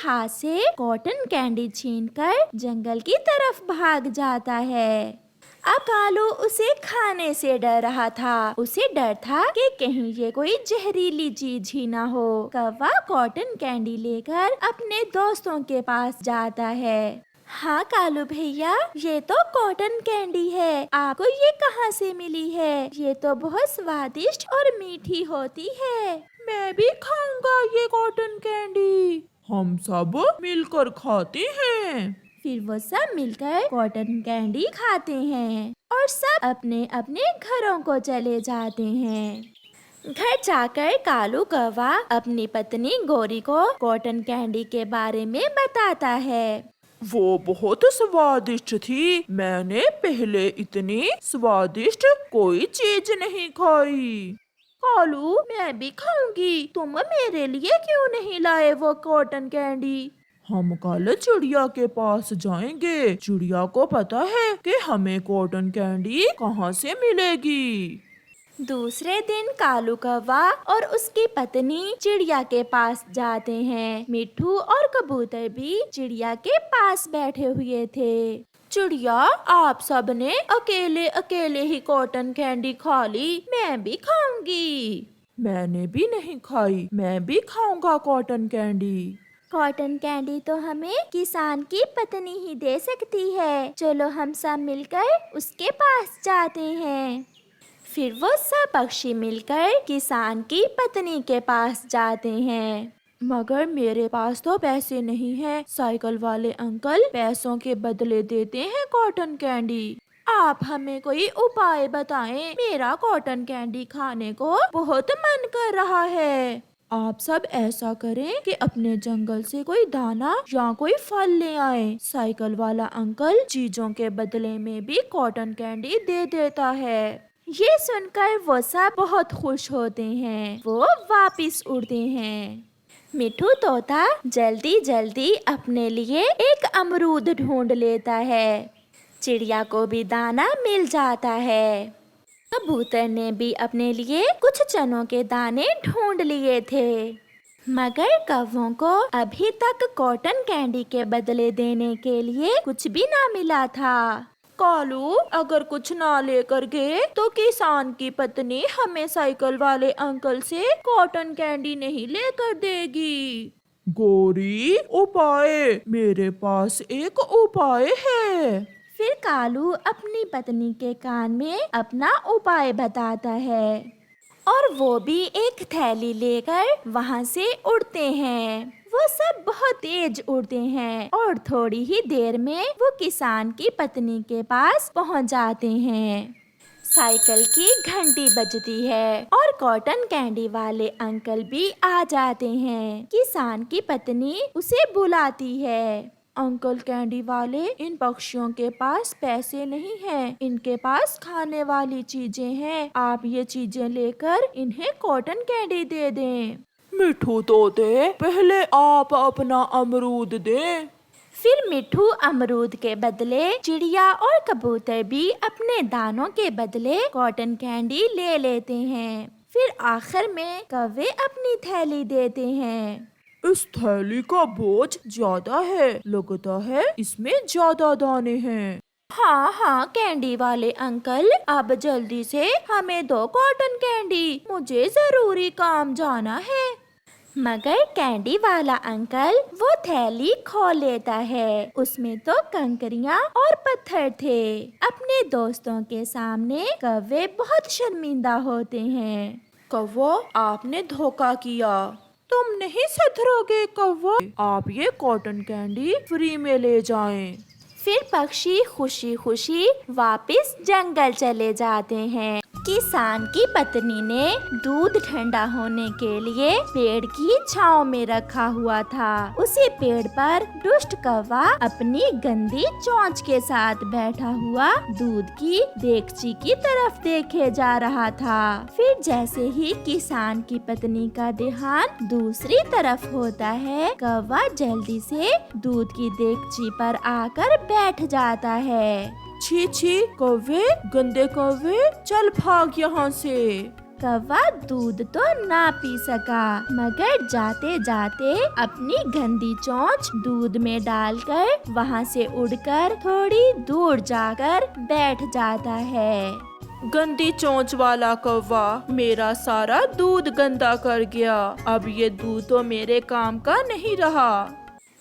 हाथ से cotton candy छीनकर जंगल की तरफ भाग जाता है। अब कालू उसे खाने से डर रहा था। उसे डर था कि कहीं ये कोई जहरीली चीज ही ना हो। कौवा कॉटन कैंडी लेकर अपने दोस्तों के पास जाता है। हाँ कालू भैया, ये तो कॉटन कैंडी है। आपको ये कहाँ से मिली है? ये तो बहुत स्वादिष्ट और मीठी होती है। मैं भी खाऊंगा ये कॉटन कैंडी। हम सब मिलकर खाते हैं। फिर वो सब मिलकर कॉटन कैंडी खाते हैं और सब अपने अपने घरों को चले जाते हैं। घर जाकर कालू कौवा अपनी पत्नी गोरी को कॉटन कैंडी के बारे में बताता है। वो बहुत स्वादिष्ट थी। मैंने पहले इतनी स्वादिष्ट कोई चीज नहीं खाई। कालू, मैं भी खाऊंगी। तुम मेरे लिए क्यों नहीं लाए वो कॉटन कैंडी? हम कल चिड़िया के पास जाएंगे। चिड़िया को पता है कि हमें कॉटन कैंडी कहाँ से मिलेगी। दूसरे दिन कालू कौवा और उसकी पत्नी चिड़िया के पास जाते हैं। मिट्ठू और कबूतर भी चिड़िया के पास बैठे हुए थे। चिड़िया, आप सब ने अकेले अकेले ही कॉटन कैंडी खा ली। मैं भी खाऊंगी। मैंने भी नहीं खाई। मैं भी खाऊंगा कॉटन कैंडी। कॉटन कैंडी तो हमें किसान की पत्नी ही दे सकती है। चलो हम सब मिलकर उसके पास जाते हैं। फिर वो सब पक्षी मिलकर किसान की पत्नी के पास जाते हैं। मगर मेरे पास तो पैसे नहीं है। साइकिल वाले अंकल पैसों के बदले देते हैं कॉटन कैंडी। आप हमें कोई उपाय बताएं। मेरा कॉटन कैंडी खाने को बहुत मन कर रहा है। आप सब ऐसा करें कि अपने जंगल से कोई दाना या कोई फल ले आए। साइकिल वाला अंकल चीजों के बदले में भी कॉटन कैंडी दे देता है। ये सुनकर वो सब बहुत खुश होते हैं। वो वापिस उड़ते हैं। मिट्ठू तोता जल्दी जल्दी अपने लिए एक अमरूद ढूंढ लेता है। चिड़िया को भी दाना मिल जाता है। कबूतर ने भी अपने लिए कुछ चनों के दाने ढूंढ लिए थे। मगर कौवों को अभी तक कॉटन कैंडी के बदले देने के लिए कुछ भी ना मिला था। कालू, अगर कुछ ना लेकर गए तो किसान की पत्नी हमें साइकिल वाले अंकल से कॉटन कैंडी नहीं लेकर देगी। गोरी, उपाय। मेरे पास एक उपाय है। फिर कालू अपनी पत्नी के कान में अपना उपाय बताता है और वो भी एक थैली लेकर वहाँ से उड़ते हैं। वो सब बहुत तेज उड़ते हैं और थोड़ी ही देर में वो किसान की पत्नी के पास पहुँच जाते हैं। साइकिल की घंटी बजती है और कॉटन कैंडी वाले अंकल भी आ जाते हैं। किसान की पत्नी उसे बुलाती है। अंकल कैंडी वाले, इन पक्षियों के पास पैसे नहीं हैं। इनके पास खाने वाली चीजें हैं। आप ये चीजें लेकर इन्हें कॉटन कैंडी दे दें। मिट्ठू तोते, पहले आप अपना अमरूद दें। फिर मिट्ठू अमरूद के बदले चिड़िया और कबूतर भी अपने दानों के बदले कॉटन कैंडी ले लेते हैं। फिर आखिर में कौवे अपनी थैली देते हैं। इस थैली का बोझ ज्यादा है। लगता है इसमें ज्यादा दाने हैं। हाँ हाँ कैंडी वाले अंकल, अब जल्दी से हमें दो कॉटन कैंडी। मुझे जरूरी काम जाना है। मगर कैंडी वाला अंकल वो थैली खोल लेता है। उसमें तो कंकरियाँ और पत्थर थे। अपने दोस्तों के सामने कौवे बहुत शर्मिंदा होते हैं। कौवा, आपने धोखा किया। तुम नहीं सुधरोगे कौवा। आप ये कॉटन कैंडी फ्री में ले जाएं। फिर पक्षी खुशी खुशी वापस जंगल चले जाते हैं। किसान की पत्नी ने दूध ठंडा होने के लिए पेड़ की छांव में रखा हुआ था। उसी पेड़ पर दुष्ट कौवा अपनी गंदी चोंच के साथ बैठा हुआ दूध की देगची की तरफ देखे जा रहा था। फिर जैसे ही किसान की पत्नी का ध्यान दूसरी तरफ होता है, कौवा जल्दी से दूध की देगची पर आकर बैठ जाता है। छी छी कौवे, गंदे कौवे, चल भाग यहाँ से। कौवा दूध तो ना पी सका, मगर जाते जाते अपनी गंदी चोंच दूध में डालकर वहाँ से उड़कर थोड़ी दूर जाकर बैठ जाता है। गंदी चोंच वाला कौवा मेरा सारा दूध गंदा कर गया, अब ये दूध तो मेरे काम का नहीं रहा।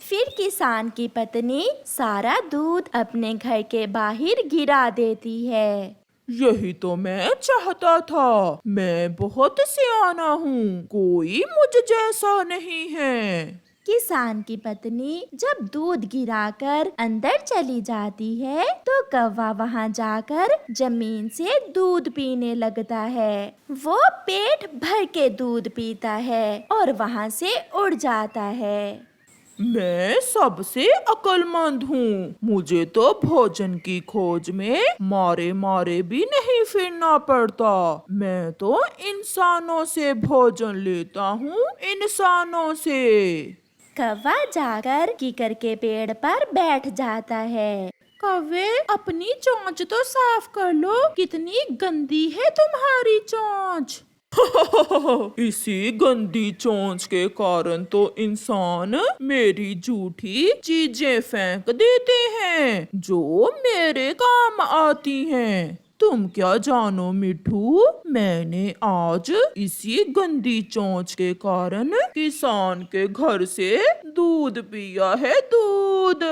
फिर किसान की पत्नी सारा दूध अपने घर के बाहर गिरा देती है। यही तो मैं चाहता था, मैं बहुत सियाना हूँ, कोई मुझ जैसा नहीं है। किसान की पत्नी जब दूध गिराकर अंदर चली जाती है तो कौवा वहाँ जाकर जमीन से दूध पीने लगता है। वो पेट भर के दूध पीता है और वहाँ से उड़ जाता है। मैं सबसे अक्लमंद हूँ, मुझे तो भोजन की खोज में मारे मारे भी नहीं फिरना पड़ता। मैं तो इंसानों से भोजन लेता हूँ, इंसानों से। कौवा जाकर कीकर के पेड़ पर बैठ जाता है। कौवे, अपनी चोंच तो साफ कर लो, कितनी गंदी है तुम्हारी चोंच। इसी गंदी चोंच के कारण तो इंसान मेरी झूठी चीजें फेंक देते हैं जो मेरे काम आती हैं। तुम क्या जानो मिठू, मैंने आज इसी गंदी चोंच के कारण किसान के घर से दूध पिया है, दूध।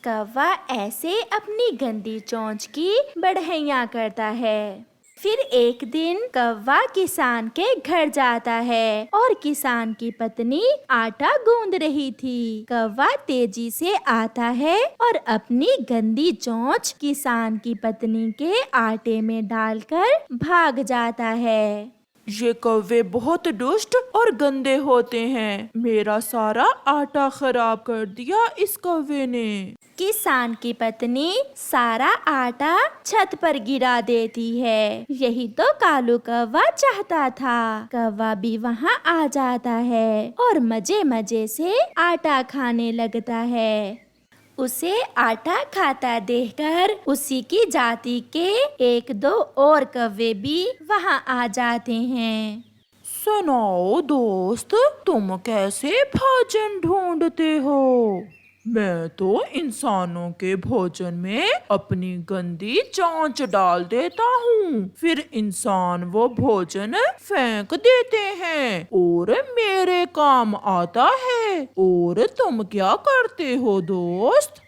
कौवा ऐसे अपनी गंदी चोंच की बढ़ैया करता है। फिर एक दिन कौवा किसान के घर जाता है और किसान की पत्नी आटा गूंद रही थी। कौवा तेजी से आता है और अपनी गंदी चोंच किसान की पत्नी के आटे में डालकर भाग जाता है। ये कौवे बहुत दुष्ट और गंदे होते हैं, मेरा सारा आटा खराब कर दिया इस कौवे ने। किसान की पत्नी सारा आटा छत पर गिरा देती है। यही तो कालू कौवा चाहता था। कौवा भी वहाँ आ जाता है और मजे मजे से आटा खाने लगता है। उसे आटा खाता देखकर उसी की जाति के एक दो और कौवे भी वहाँ आ जाते हैं। सुनाओ दोस्त, तुम कैसे भोजन ढूंढते हो? मैं तो इंसानों के भोजन में अपनी गंदी चोंच डाल देता हूँ, फिर इंसान वो भोजन फेंक देते हैं और मेरे काम आता है। और तुम क्या करते हो दोस्त?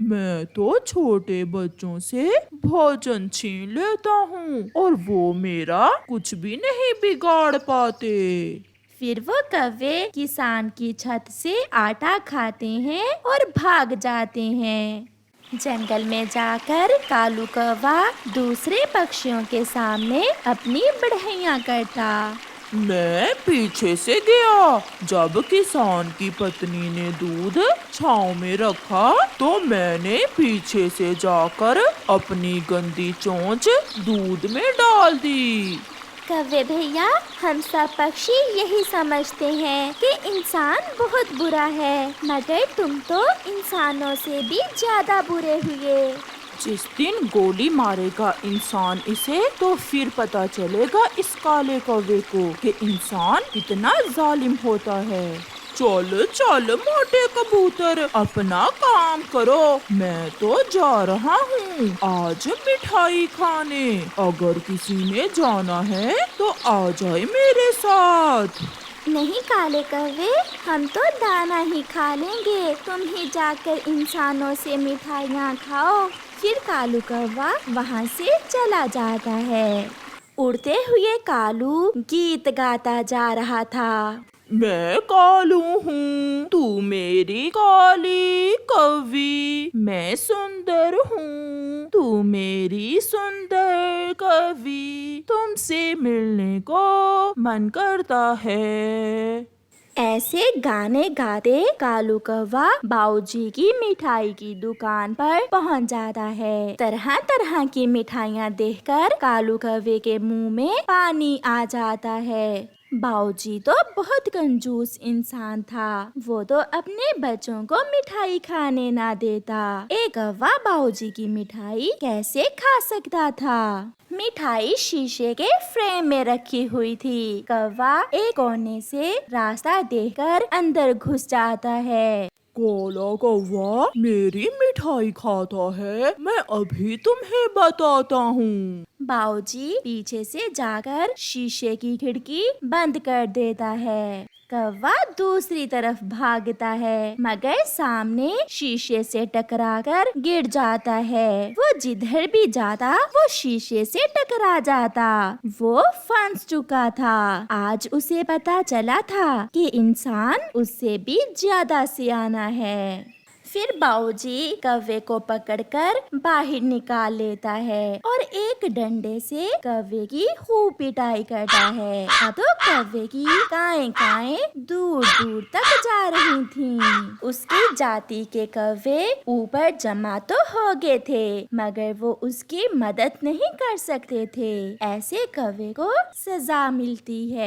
मैं तो छोटे बच्चों से भोजन छीन लेता हूँ और वो मेरा कुछ भी नहीं बिगाड़ पाते। फिर वो कौवे किसान की छत से आटा खाते हैं और भाग जाते हैं। जंगल में जाकर कालू कौवा दूसरे पक्षियों के सामने अपनी बढ़ैया करता। मैं पीछे से गया, जब किसान की पत्नी ने दूध छांव में रखा तो मैंने पीछे से जाकर अपनी गंदी चोंच दूध में डाल दी। कौवे भैया, हम सब पक्षी यही समझते हैं कि इंसान बहुत बुरा है, मगर तुम तो इंसानों से भी ज्यादा बुरे हुए। जिस दिन गोली मारेगा इंसान इसे, तो फिर पता चलेगा इस काले कौवे को कि इंसान कितना जालिम होता है। चल चल मोटे कबूतर, अपना काम करो, मैं तो जा रहा हूँ आज मिठाई खाने। अगर किसी ने जाना है तो आ जाए मेरे साथ। नहीं काले कौवे, हम तो दाना ही खा लेंगे, तुम ही जाकर इंसानों से मिठाइयाँ खाओ। फिर कालू कौवा वहाँ से चला जाता है। उड़ते हुए कालू गीत गाता जा रहा था। मैं कालू हूँ, तू मेरी काली कौवी, मैं सुंदर हूँ, तू मेरी सुंदर कौवी, तुमसे मिलने को मन करता है। ऐसे गाने गाते कालू कौवा बाऊजी की मिठाई की दुकान पर पहुंच जाता है। तरह तरह की मिठाइयाँ देखकर कालू कौवे के मुंह में पानी आ जाता है। बाऊजी तो बहुत कंजूस इंसान था। वो तो अपने बच्चों को मिठाई खाने ना देता। एक कौवा बाऊजी की मिठाई कैसे खा सकता था? मिठाई शीशे के फ्रेम में रखी हुई थी। कौवा एक कोने से रास्ता देखकर अंदर घुस जाता है। काला कौवा मेरी मिठाई खाता है, मैं अभी तुम्हें बताता हूँ। बाऊजी पीछे से जाकर शीशे की खिड़की बंद कर देता है। कौवा दूसरी तरफ भागता है, मगर सामने शीशे से टकराकर गिर जाता है। वो जिधर भी जाता वो शीशे से टकरा जाता। वो फंस चुका था। आज उसे पता चला था कि इंसान उससे भी ज्यादा सियाना है। फिर बाऊजी कौवे को पकड़कर बाहर निकाल लेता है और एक डंडे से कौवे की खूब पिटाई करता है। अब तो कौवे की काएं दूर दूर तक जा रही थीं। उसकी जाति के कौवे ऊपर जमा तो हो गए थे, मगर वो उसकी मदद नहीं कर सकते थे। ऐसे कौवे को सजा मिलती है।